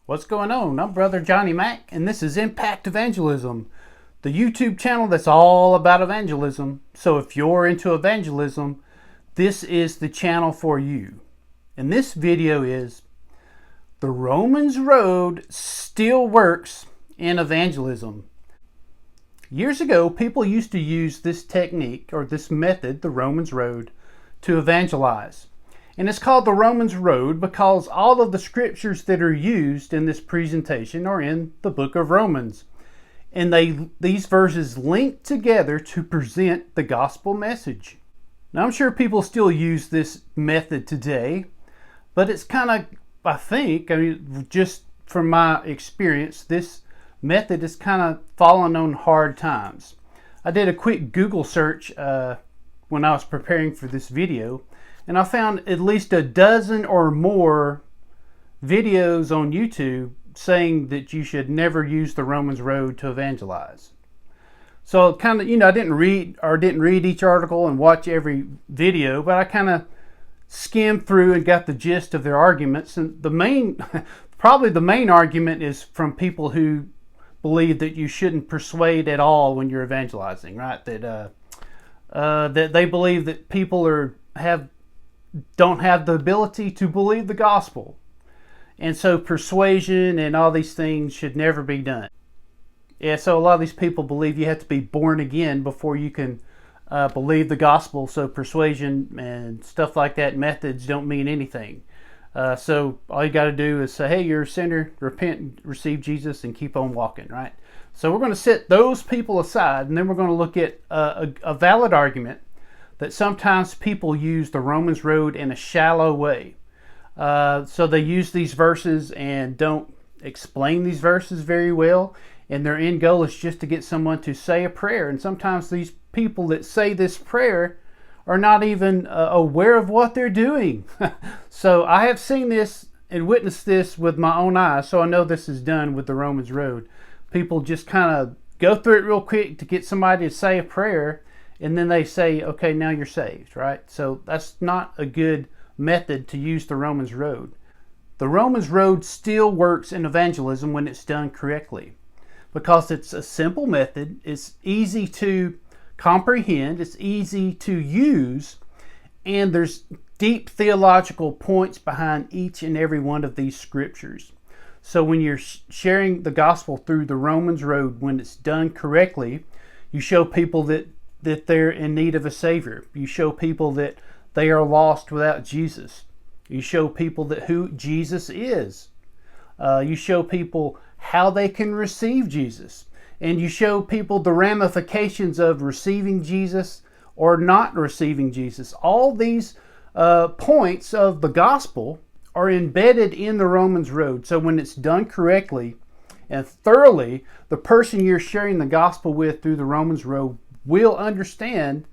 What's going on? I'm Brother Johnny Mack, and this is Impact Evangelism, the YouTube channel that's all about evangelism. So if you're into evangelism, this is the channel for you. And this video is the Romans Road still works in evangelism. Years ago, people used to use this technique or this method, the Romans Road, to evangelize. And it's called the Romans Road because all of the scriptures that are used in this presentation are in the book of Romans. And these verses link together to present the gospel message. Now, I'm sure people still use this method today, but it's kind of, just from my experience, this method is kind of fallen on hard times. I did a quick Google search when I was preparing for this video, and I found at least a dozen or more videos on YouTube saying that you should never use the Romans Road to evangelize. So kind of, I didn't read each article and watch every video, but I kind of skimmed through and got the gist of their arguments. And probably the main argument is from people who believe that you shouldn't persuade at all when you're evangelizing, right? That they believe that people don't have the ability to believe the gospel. And so persuasion and all these things should never be done. Yeah, so a lot of these people believe you have to be born again before you can believe the gospel. So persuasion and stuff like that, methods don't mean anything. So all you got to do is say, hey, you're a sinner, repent, receive Jesus, and keep on walking, right? So we're going to set those people aside, and then we're going to look at a valid argument that sometimes people use the Romans Road in a shallow way. So they use these verses and don't explain these verses very well, and their end goal is just to get someone to say a prayer. And sometimes these people that say this prayer are not even aware of what they're doing. So I have seen this and witnessed this with my own eyes, so I know this is done with the Romans Road. People just kind of go through it real quick to get somebody to say a prayer, and then they say, okay, now you're saved, right? So that's not a good method to use the Romans Road. The Romans Road still works in evangelism when it's done correctly because it's a simple method. It's easy to comprehend, it's easy to use, and there's deep theological points behind each and every one of these scriptures. So when you're sharing the gospel through the Romans Road, when it's done correctly, you show people that they're in need of a Savior. You show people that they are lost without Jesus. You show people that who Jesus is. You show people how they can receive Jesus. And you show people the ramifications of receiving Jesus or not receiving Jesus. All these points of the gospel are embedded in the Romans Road. So when it's done correctly and thoroughly, the person you're sharing the gospel with through the Romans Road will understand,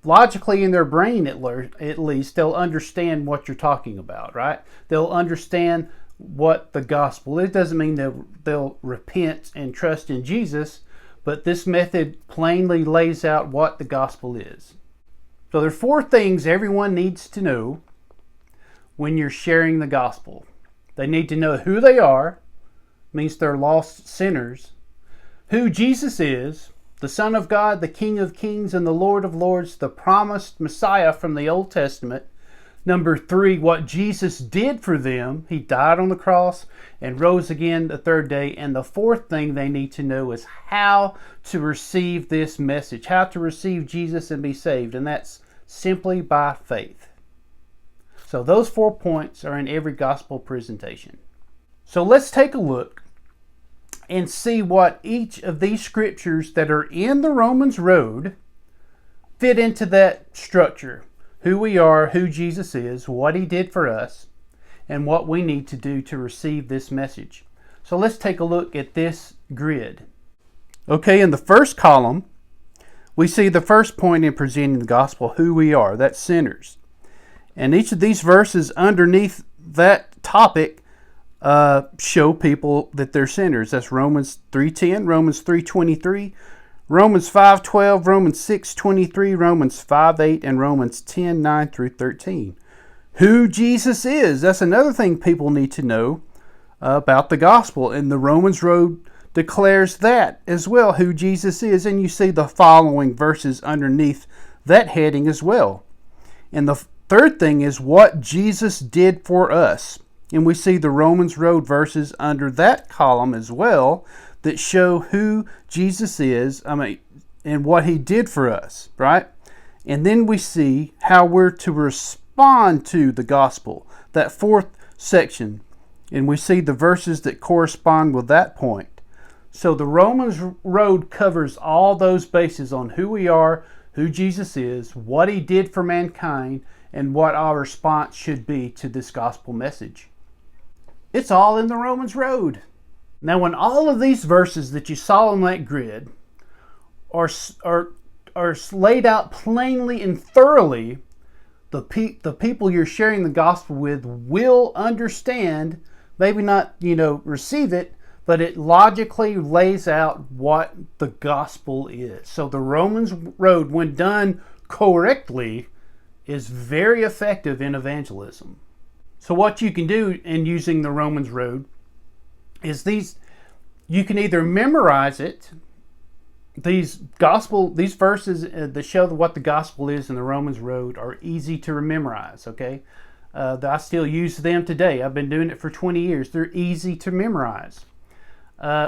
logically in their brain at least, they'll understand what you're talking about, right? They'll understand what the gospel is. It doesn't mean they'll repent and trust in Jesus, but this method plainly lays out what the gospel is. So there are 4 things everyone needs to know when you're sharing the gospel. They need to know who they are, means they're lost sinners, who Jesus is, the Son of God, the King of Kings, and the Lord of Lords, the promised Messiah from the Old Testament. Number 3, what Jesus did for them. He died on the cross and rose again the 3rd day. And the 4th thing they need to know is how to receive this message, how to receive Jesus and be saved. And that's simply by faith. So those 4 points are in every gospel presentation. So let's take a look and see what each of these scriptures that are in the Romans Road fit into that structure. Who we are, who Jesus is, what He did for us, and what we need to do to receive this message. So let's take a look at this grid. Okay, in the first column, we see the first point in presenting the gospel, who we are. That's sinners. And each of these verses underneath that topic show people that they're sinners. That's Romans 3:10, Romans 3:23, Romans 5:12, Romans 6:23, Romans 5:8, and Romans 10:9 through 13. Who Jesus is. That's another thing people need to know about the gospel. And the Romans Road declares that as well, who Jesus is. And you see the following verses underneath that heading as well. And the third thing is what Jesus did for us. And we see the Romans Road verses under that column as well that show who Jesus is, and what he did for us, right? And then we see how we're to respond to the gospel, that fourth section. And we see the verses that correspond with that point. So the Romans Road covers all those bases on who we are, who Jesus is, what he did for mankind, and what our response should be to this gospel message. It's all in the Romans Road. Now, when all of these verses that you saw on that grid are laid out plainly and thoroughly, the people you're sharing the gospel with will understand, maybe not, receive it, but it logically lays out what the gospel is. So the Romans Road, when done correctly, is very effective in evangelism. So what you can do in using the Romans Road is you can either memorize it, these verses that show what the gospel is in the Romans Road are easy to memorize, okay? I still use them today. I've been doing it for 20 years. They're easy to memorize.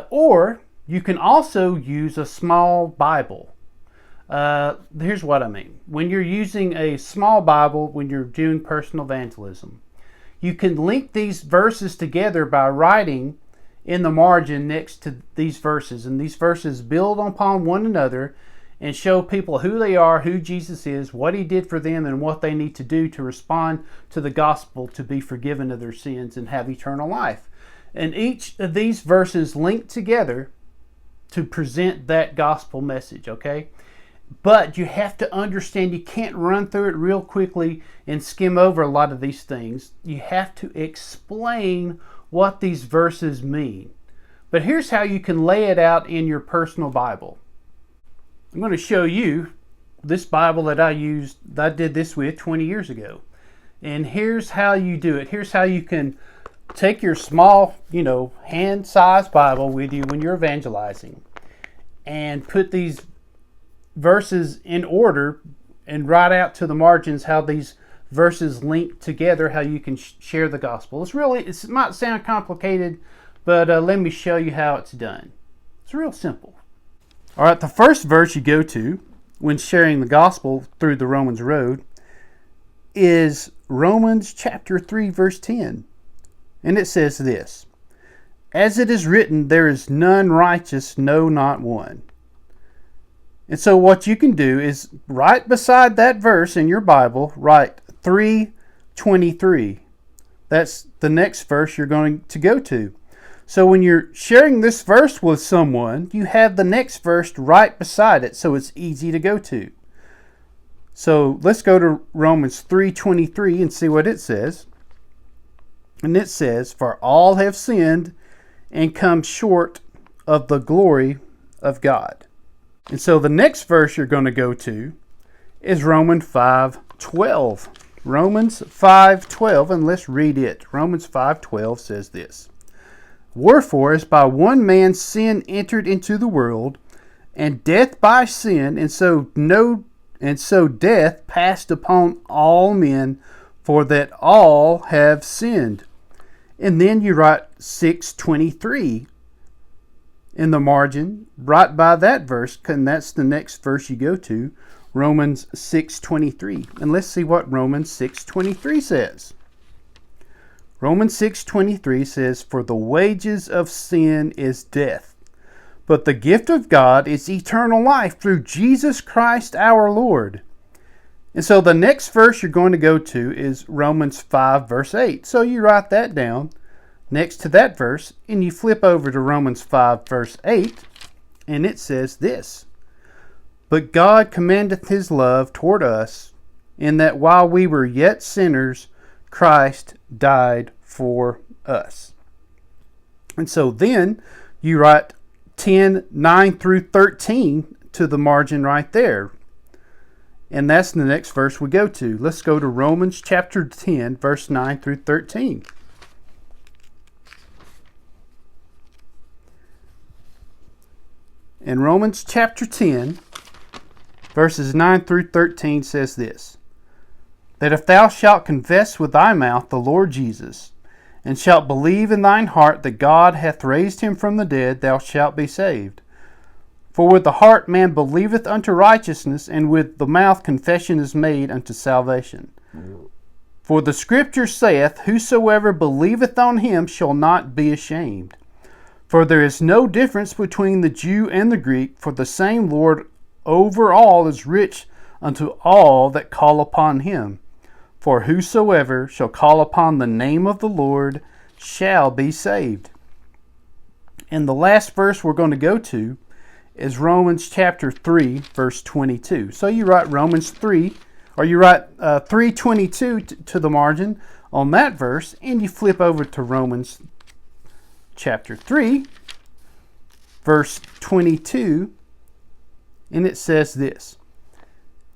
Or you can also use a small Bible. Here's what I mean. When you're using a small Bible, when you're doing personal evangelism, you can link these verses together by writing in the margin next to these verses. And these verses build upon one another and show people who they are, who Jesus is, what he did for them, and what they need to do to respond to the gospel to be forgiven of their sins and have eternal life. And each of these verses link together to present that gospel message, okay? But you have to understand, you can't run through it real quickly and skim over a lot of these things. You have to explain what these verses mean. But here's how you can lay it out in your personal Bible. I'm going to show you this Bible that I did this with 20 years ago. And here's how you do it. Here's how you can take your small, hand-sized Bible with you when you're evangelizing and put these verses in order and write out to the margins how these verses link together, how you can share the gospel. It might sound complicated, but let me show you how it's done. It's real simple. All right, the first verse you go to when sharing the gospel through the Romans Road is Romans chapter 3, verse 10. And it says this: "As it is written, there is none righteous, no, not one." And so what you can do is right beside that verse in your Bible, write 3:23. That's the next verse you're going to go to. So when you're sharing this verse with someone, you have the next verse right beside it, so it's easy to go to. So let's go to Romans 3:23 and see what it says. And it says, "For all have sinned and come short of the glory of God." And so the next verse you're going to go to is Romans 5:12. Romans 5:12, and let's read it. Romans 5:12 says this: "Wherefore, as by one man sin entered into the world, and death by sin, and so death passed upon all men, for that all have sinned." And then you write 6:23 in the margin, right by that verse, and that's the next verse you go to, Romans 6:23. And let's see what Romans 6:23 says. Romans 6:23 says, "For the wages of sin is death, but the gift of God is eternal life through Jesus Christ our Lord." And so the next verse you're going to go to is Romans 5, verse 8. So you write that down next to that verse, and you flip over to Romans 5, verse 8, and it says this: "But God commendeth his love toward us, in that while we were yet sinners, Christ died for us." And so then you write 10:9 through 13 to the margin right there. And that's the next verse we go to. Let's go to Romans chapter 10, verse 9 through 13. In Romans chapter 10, verses 9 through 13 says this, that if thou shalt confess with thy mouth the Lord Jesus, and shalt believe in thine heart that God hath raised him from the dead, thou shalt be saved. For with the heart man believeth unto righteousness, and with the mouth confession is made unto salvation. For the Scripture saith, whosoever believeth on him shall not be ashamed. For there is no difference between the Jew and the Greek, for the same Lord over all is rich unto all that call upon him. For whosoever shall call upon the name of the Lord shall be saved. And the last verse we're going to go to is Romans chapter 3, verse 22. So you write Romans 3, or you write 3:22 to the margin on that verse, and you flip over to Romans chapter 3, verse 22, and it says this,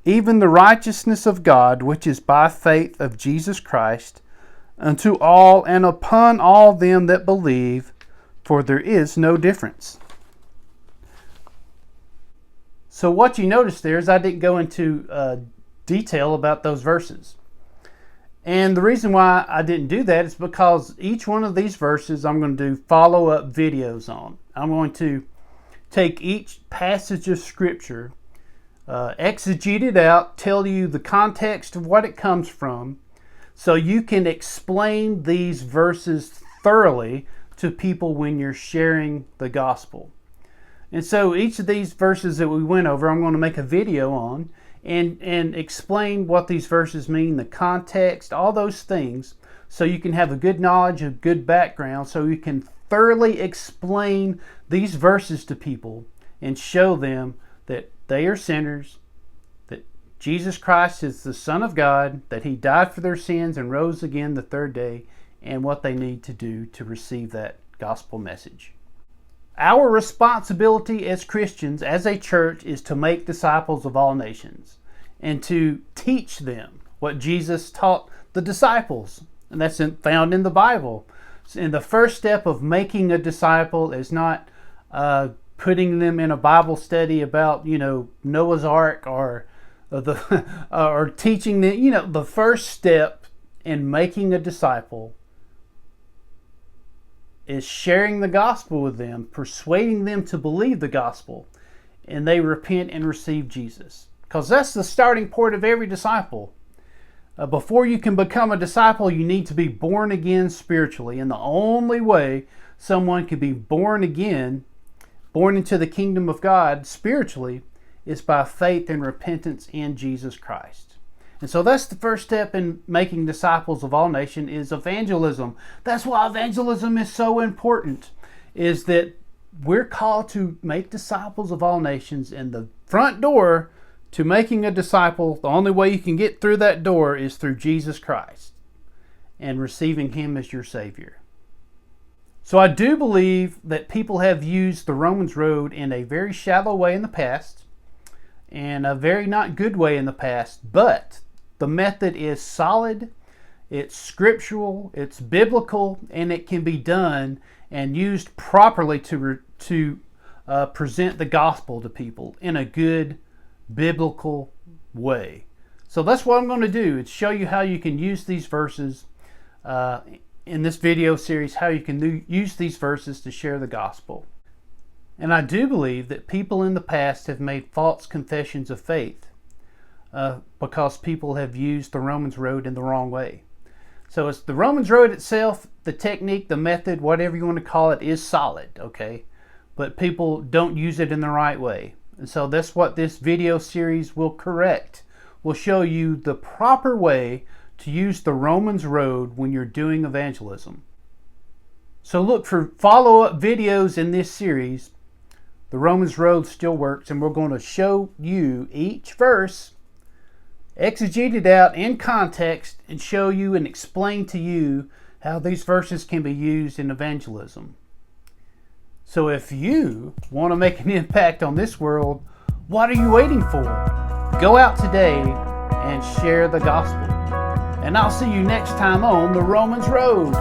even the righteousness of God, which is by faith of Jesus Christ, unto all and upon all them that believe, for there is no difference. So what you notice there is I didn't go into detail about those verses. And the reason why I didn't do that is because each one of these verses I'm going to do follow-up videos on. I'm going to take each passage of Scripture, exegete it out, tell you the context of what it comes from, so you can explain these verses thoroughly to people when you're sharing the gospel. And so each of these verses that we went over, I'm going to make a video on and explain what these verses mean, the context, all those things, so you can have a good knowledge, a good background, so you can thoroughly explain these verses to people and show them that they are sinners, that Jesus Christ is the Son of God, that He died for their sins and rose again the third day, and what they need to do to receive that gospel message. Our responsibility as Christians, as a church, is to make disciples of all nations and to teach them what Jesus taught the disciples. And that's found in the Bible. And the first step of making a disciple is not putting them in a Bible study about, Noah's Ark or or teaching them. The first step in making a disciple is sharing the gospel with them, persuading them to believe the gospel, and they repent and receive Jesus. Because that's the starting point of every disciple. Before you can become a disciple, you need to be born again spiritually. And the only way someone can be born again, born into the kingdom of God spiritually, is by faith and repentance in Jesus Christ. And so that's the first step in making disciples of all nations, is evangelism. That's why evangelism is so important, is that we're called to make disciples of all nations, and the front door to making a disciple, the only way you can get through that door is through Jesus Christ and receiving Him as your Savior. So I do believe that people have used the Romans road in a very shallow way in the past and a very not good way in the past, but the method is solid, it's scriptural, it's biblical, and it can be done and used properly to present the gospel to people in a good biblical way. So that's what I'm going to do. It's show you how you can use these verses in this video series, how you can use these verses to share the gospel. And I do believe that people in the past have made false confessions of faith because people have used the Romans road in the wrong way. So it's the Romans road itself, the technique, the method, whatever you want to call it, is solid, okay? But people don't use it in the right way. And so that's what this video series will correct. Will show you the proper way to use the Romans road when you're doing evangelism. So look for follow-up videos in this series. The Romans road still works, and we're going to show you each verse, exegete it out in context, and show you and explain to you how these verses can be used in evangelism. So if you want to make an impact on this world, what are you waiting for? Go out today and share the gospel. And I'll see you next time on the Romans Road.